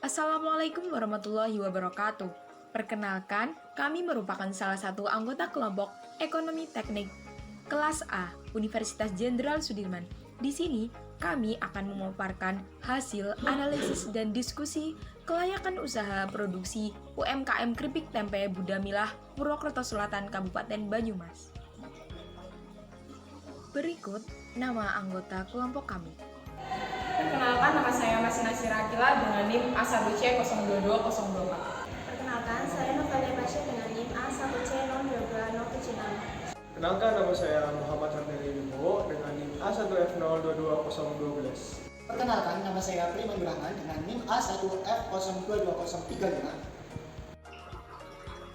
Assalamualaikum warahmatullahi wabarakatuh. Perkenalkan, kami merupakan salah satu anggota kelompok Ekonomi Teknik kelas A Universitas Jenderal Sudirman. Di sini, kami akan memaparkan hasil analisis dan diskusi kelayakan usaha produksi UMKM Keripik Tempe Budamilah Purwokerto Selatan Kabupaten Banyumas. Berikut nama anggota kelompok kami. Perkenalkan, nama saya Masina Sirakila dengan NIM A1C022024. Perkenalkan, saya Novalia Pasha dengan NIM A1C02276. Kenalkan, nama saya Muhammad Hamdani Wibowo dengan NIM A1F022012. Perkenalkan, nama saya Prima Durahman dengan NIM A1F022035.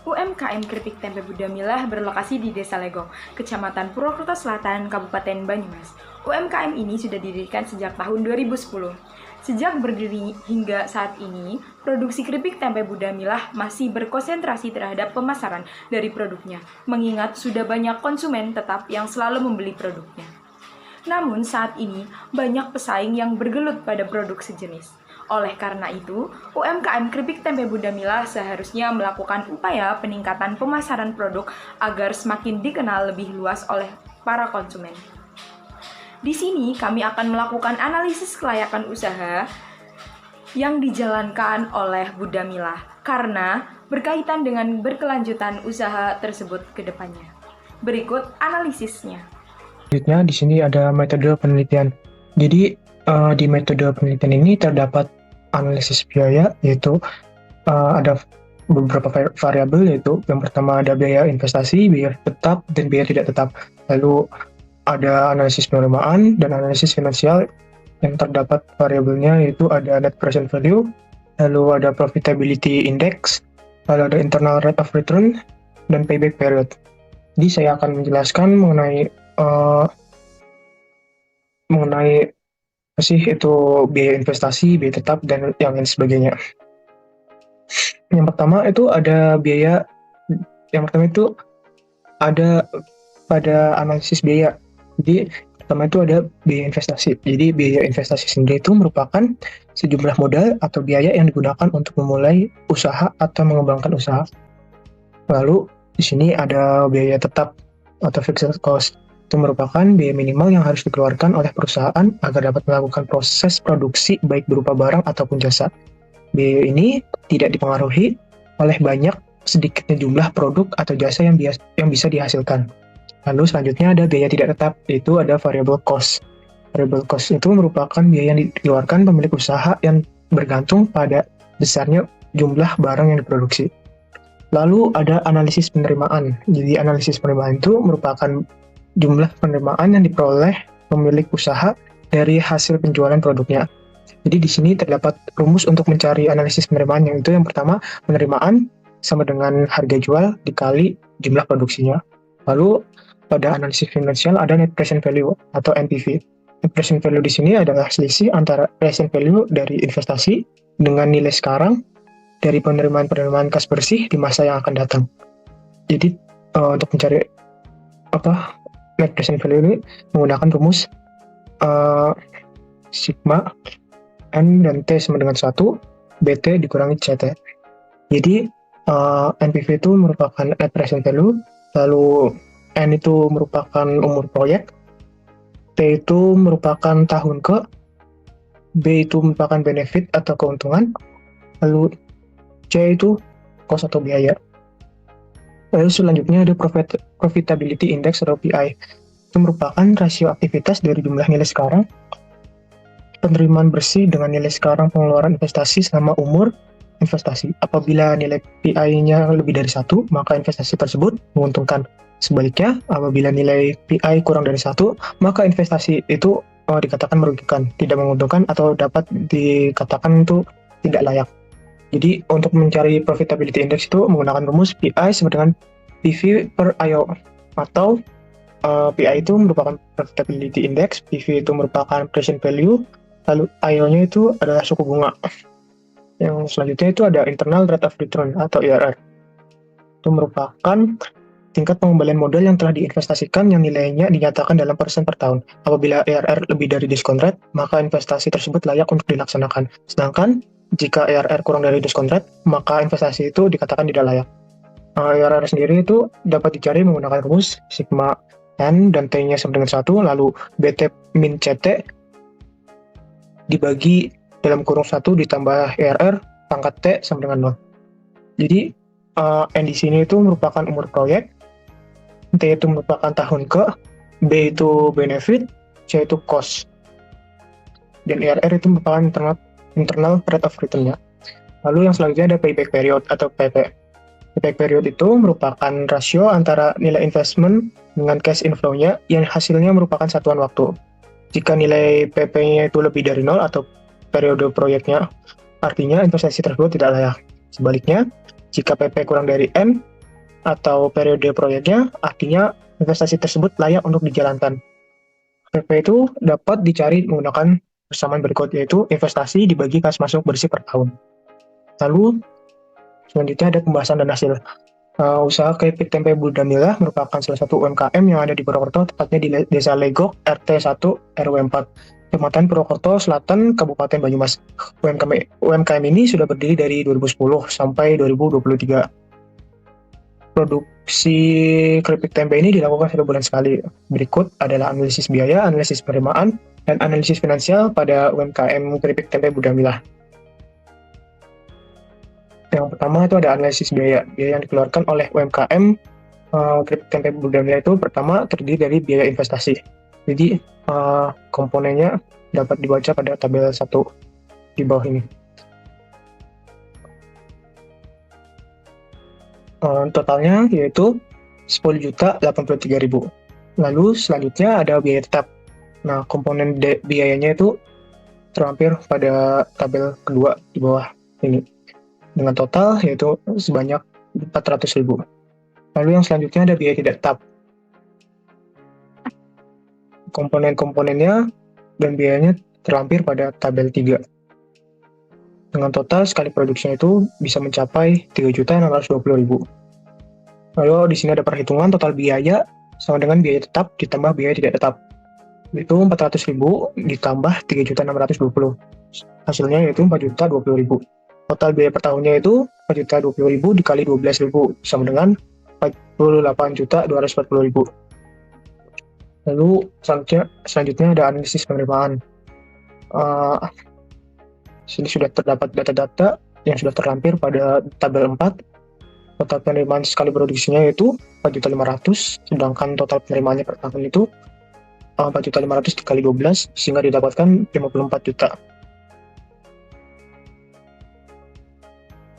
UMKM Keripik Tempe Budamilah berlokasi di Desa Legong, Kecamatan Purwokerto Selatan, Kabupaten Banyumas. UMKM ini sudah didirikan sejak tahun 2010. Sejak berdiri hingga saat ini, produksi keripik tempe Budamilah masih berkonsentrasi terhadap pemasaran dari produknya, mengingat sudah banyak konsumen tetap yang selalu membeli produknya. Namun saat ini, banyak pesaing yang bergelut pada produk sejenis. Oleh karena itu, UMKM Keripik Tempe Budamilah seharusnya melakukan upaya peningkatan pemasaran produk agar semakin dikenal lebih luas oleh para konsumen. Di sini kami akan melakukan analisis kelayakan usaha yang dijalankan oleh Budamilah karena berkaitan dengan berkelanjutan usaha tersebut ke depannya. Berikut analisisnya. Selanjutnya di sini ada metode penelitian. Jadi di metode penelitian ini terdapat analisis biaya, yaitu ada beberapa variabel, yaitu yang pertama ada biaya investasi, biaya tetap, dan biaya tidak tetap. Lalu ada analisis penerimaan dan analisis finansial yang terdapat variabelnya, yaitu ada net present value, lalu ada profitability index, lalu ada internal rate of return, dan payback period. Jadi saya akan menjelaskan mengenai itu biaya investasi, biaya tetap, dan yang lain sebagainya. Yang pertama itu ada pada analisis biaya. Jadi pertama itu ada biaya investasi. Jadi biaya investasi sendiri itu merupakan sejumlah modal atau biaya yang digunakan untuk memulai usaha atau mengembangkan usaha. Lalu di sini ada biaya tetap atau fixed cost. Itu merupakan biaya minimal yang harus dikeluarkan oleh perusahaan agar dapat melakukan proses produksi baik berupa barang ataupun jasa. Biaya ini tidak dipengaruhi oleh sedikitnya jumlah produk atau jasa yang bisa dihasilkan. Lalu selanjutnya ada biaya tidak tetap, yaitu ada variable cost. Variable cost itu merupakan biaya yang dikeluarkan pemilik usaha yang bergantung pada besarnya jumlah barang yang diproduksi. Lalu ada analisis penerimaan. Jadi analisis penerimaan itu merupakan jumlah penerimaan yang diperoleh pemilik usaha dari hasil penjualan produknya. Jadi di sini terdapat rumus untuk mencari analisis penerimaan, yang itu yang pertama, penerimaan sama dengan harga jual dikali jumlah produksinya. Lalu pada analisis finansial ada net present value atau NPV. Net present value di sini adalah selisih antara present value dari investasi dengan nilai sekarang dari penerimaan kas bersih di masa yang akan datang. Jadi untuk mencari net present value ini menggunakan rumus sigma N dan T sama dengan 1, BT dikurangi CT. Jadi NPV itu merupakan net present value, lalu N itu merupakan umur proyek, T itu merupakan tahun ke, B itu merupakan benefit atau keuntungan, lalu C itu cost atau biaya. Lalu selanjutnya ada profitability index atau PI. Itu merupakan rasio aktivitas dari jumlah nilai sekarang, penerimaan bersih dengan nilai sekarang pengeluaran investasi selama umur investasi. Apabila nilai PI-nya lebih dari 1, maka investasi tersebut menguntungkan. Sebaliknya, apabila nilai PI kurang dari 1, maka investasi itu dikatakan merugikan, tidak menguntungkan, atau dapat dikatakan itu tidak layak. Jadi untuk mencari profitability index itu menggunakan rumus PI sama dengan PV per IO, atau PI itu merupakan profitability index, PV itu merupakan present value, lalu IO-nya itu adalah suku bunga. Yang selanjutnya itu ada internal rate of return atau IRR. Itu merupakan tingkat pengembalian modal yang telah diinvestasikan yang nilainya dinyatakan dalam persen per tahun. Apabila IRR lebih dari discount rate, maka investasi tersebut layak untuk dilaksanakan. Sedangkan jika ERR kurang dari diskon rate, maka investasi itu dikatakan tidak layak. ERR sendiri itu dapat dicari menggunakan rumus sigma N dan T-nya sama dengan 1, lalu BT min CT dibagi dalam kurung 1 ditambah ERR pangkat T sama dengan 0. Jadi N di sini itu merupakan umur proyek, T itu merupakan tahun ke, B itu benefit, C itu cost, dan ERR itu merupakan internal rate of return-nya. Lalu yang selanjutnya ada payback period atau PP. Payback period itu merupakan rasio antara nilai investment dengan cash inflow-nya yang hasilnya merupakan satuan waktu. Jika nilai PP-nya itu lebih dari 0 atau periode proyeknya, artinya investasi tersebut tidak layak. Sebaliknya, jika PP kurang dari N atau periode proyeknya, artinya investasi tersebut layak untuk dijalankan. PP itu dapat dicari menggunakan persamaan berikut, yaitu investasi dibagi kas masuk bersih per tahun. Lalu selanjutnya ada pembahasan dan hasil. Usaha keripik tempe Bunda Milah merupakan salah satu UMKM yang ada di Purwokerto, tepatnya di Desa Legok, RT 1, RW 4, Kecamatan Purwokerto Selatan, Kabupaten Banyumas. UMKM ini sudah berdiri dari 2010 sampai 2023. Produksi keripik tempe ini dilakukan 1 bulan sekali. Berikut adalah analisis biaya, analisis penerimaan, dan analisis finansial pada UMKM keripik tempe Bunda Milah. Yang pertama itu ada analisis biaya. Biaya yang dikeluarkan oleh UMKM keripik tempe Bunda Milah itu pertama terdiri dari biaya investasi. Jadi komponennya dapat dibaca pada tabel 1 di bawah ini. Totalnya yaitu 10.083.000. Lalu selanjutnya ada biaya tetap. Nah, komponen biayanya itu terlampir pada tabel kedua di bawah ini, dengan total yaitu sebanyak 400.000. Lalu yang selanjutnya ada biaya tidak tetap. Komponen-komponennya dan biayanya terlampir pada tabel 3. Dengan total sekali produksinya itu bisa mencapai 3.620.000. Lalu di sini ada perhitungan total biaya sama dengan biaya tetap ditambah biaya tidak tetap. Itu 400.000 ditambah 3.620. Hasilnya yaitu 4.020.000. Total biaya per tahunnya itu 4.020.000 dikali 12.000 sama dengan 48.240.000. Lalu selanjutnya ada analisis penerimaan. Sini sudah terdapat data-data yang sudah terlampir pada tabel 4. Total penerimaan sekali produksinya yaitu 4.500.000, sedangkan total penerimaannya per tahun itu 4.500.000 dikali 12 sehingga didapatkan 54 juta.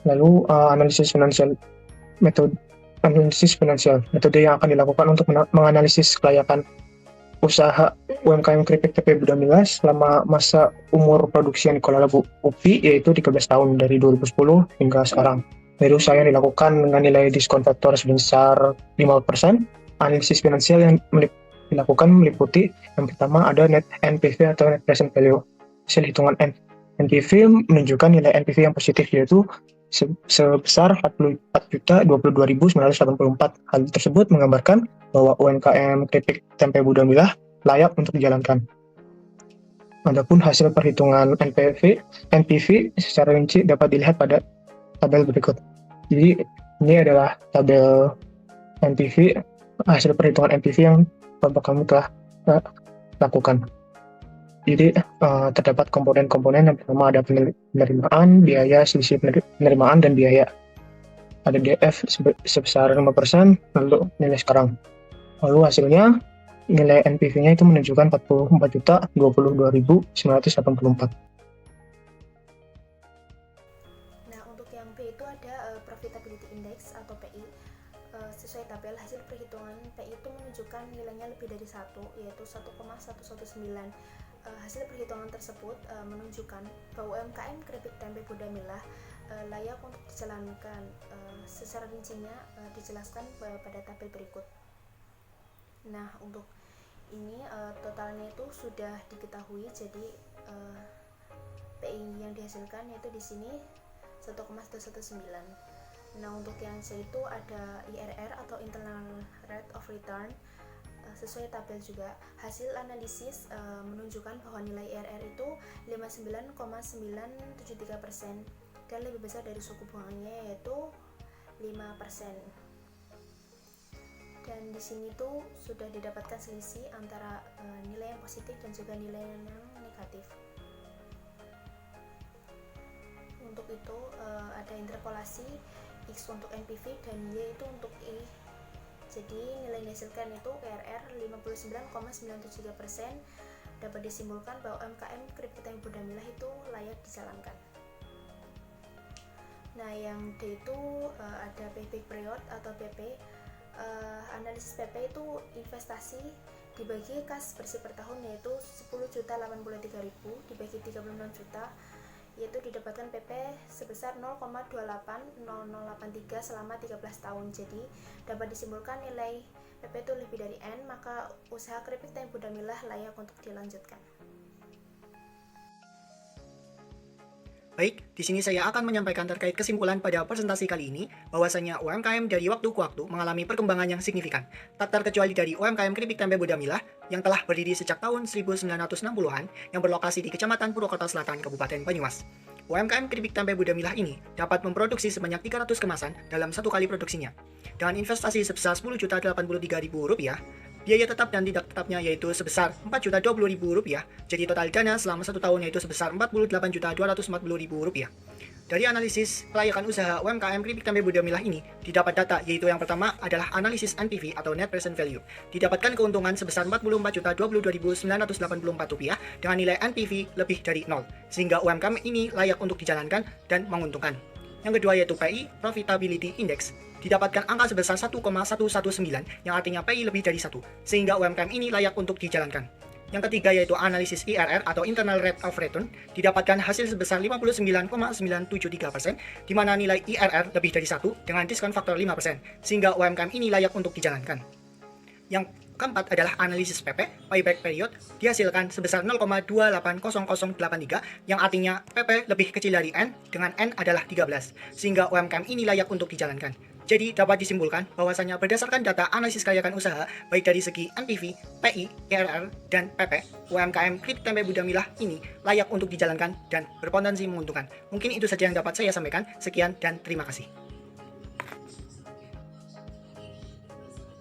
Lalu analisis finansial. Metode yang akan dilakukan untuk menganalisis kelayakan usaha UMKM keripik tempe Bunda Milah selama masa umur produksi yang dikelola Bu Upi, yaitu 13 tahun dari 2010 hingga sekarang. Dari usaha yang dilakukan dengan nilai diskon faktor sebesar 5%, analisis finansial yang dilakukan meliputi yang pertama ada net NPV atau net present value. Hasil hitungan NPV menunjukkan nilai NPV yang positif, yaitu sebesar 44.022.984. Hal tersebut menggambarkan bahwa UMKM keripik tempe Bunda Milah layak untuk dijalankan. Adapun hasil perhitungan NPV secara rinci dapat dilihat pada tabel berikut. Jadi ini adalah tabel NPV, hasil perhitungan NPV yang Bapak kamu telah lakukan. Jadi terdapat komponen-komponen. Yang pertama ada penerimaan, biaya, selisih penerimaan, dan biaya. Ada DF sebesar 5%, lalu nilai sekarang. Lalu hasilnya, nilai NPV-nya itu menunjukkan 44.022.984. Nah, untuk yang B itu ada Profitability Index atau PI. Sesuai tabel, hasil perhitungan PI itu menunjukkan nilainya lebih dari 1, yaitu 1,119. Hasil perhitungan tersebut menunjukkan bahwa UMKM keripik tempe Bunda Milah layak untuk dijalankan. Secara rincinya dijelaskan pada tabel berikut. Nah, untuk ini totalnya itu sudah diketahui, jadi PI yang dihasilkan yaitu di sini 1,119. Nah, untuk yang C itu ada IRR atau Internal Rate of Return. sesuai tabel juga. Hasil analisis menunjukkan bahwa nilai IRR itu 59,973% dan lebih besar dari suku bunganya yaitu 5%. Dan di sini tuh sudah didapatkan selisih antara nilai yang positif dan juga nilai yang negatif. Untuk itu ada interpolasi X untuk NPV dan Y itu untuk I. Jadi nilai yang dihasilkan itu IRR 59,973%. Dapat disimpulkan bahwa UMKM Keripik Tempe Budamilah itu layak dijalankan. Nah, yang D itu ada payback period atau PP. Analisis PP itu investasi dibagi kas bersih per tahun yaitu 10.083.000 dibagi 36 juta, yaitu didapatkan PP sebesar 0,280083 selama 13 tahun. Jadi dapat disimpulkan nilai PP itu lebih dari N, maka usaha Keripik Tempe Budamilah layak untuk dilanjutkan. Baik, di sini saya akan menyampaikan terkait kesimpulan pada presentasi kali ini, bahwasanya UMKM dari waktu ke waktu mengalami perkembangan yang signifikan, tak terkecuali dari UMKM Keripik Tempe Budamilah yang telah berdiri sejak tahun 1960-an yang berlokasi di Kecamatan Purwokerto Selatan, Kabupaten Banyumas. UMKM Keripik Tempe Budamilah ini dapat memproduksi sebanyak 300 kemasan dalam satu kali produksinya. Dengan investasi sebesar Rp10.083.000, biaya tetap dan tidak tetapnya yaitu sebesar Rp4.020.000, jadi total dana selama 1 tahun yaitu sebesar Rp48.240.000. Dari analisis kelayakan usaha UMKM Keripik Tempe Budamilah ini, didapat data yaitu yang pertama adalah analisis NPV atau Net Present Value. Didapatkan keuntungan sebesar Rp44.022.984 dengan nilai NPV lebih dari 0, sehingga UMKM ini layak untuk dijalankan dan menguntungkan. Yang kedua yaitu PI, Profitability Index. Didapatkan angka sebesar 1,119 yang artinya PI lebih dari 1, sehingga UMKM ini layak untuk dijalankan. Yang ketiga yaitu analisis IRR atau Internal Rate of Return. Didapatkan hasil sebesar 59,973%, di mana nilai IRR lebih dari 1 dengan diskon faktor 5%, sehingga UMKM ini layak untuk dijalankan. Yang keempat adalah analisis PP, Payback Period, dihasilkan sebesar 0,280083, yang artinya PP lebih kecil dari N, dengan N adalah 13, sehingga UMKM ini layak untuk dijalankan. Jadi dapat disimpulkan bahwasanya berdasarkan data analisis kelayakan usaha, baik dari segi NPV, PI, IRR, dan PP, UMKM Keripik Tempe Budamilah ini layak untuk dijalankan dan berpotensi menguntungkan. Mungkin itu saja yang dapat saya sampaikan. Sekian dan terima kasih.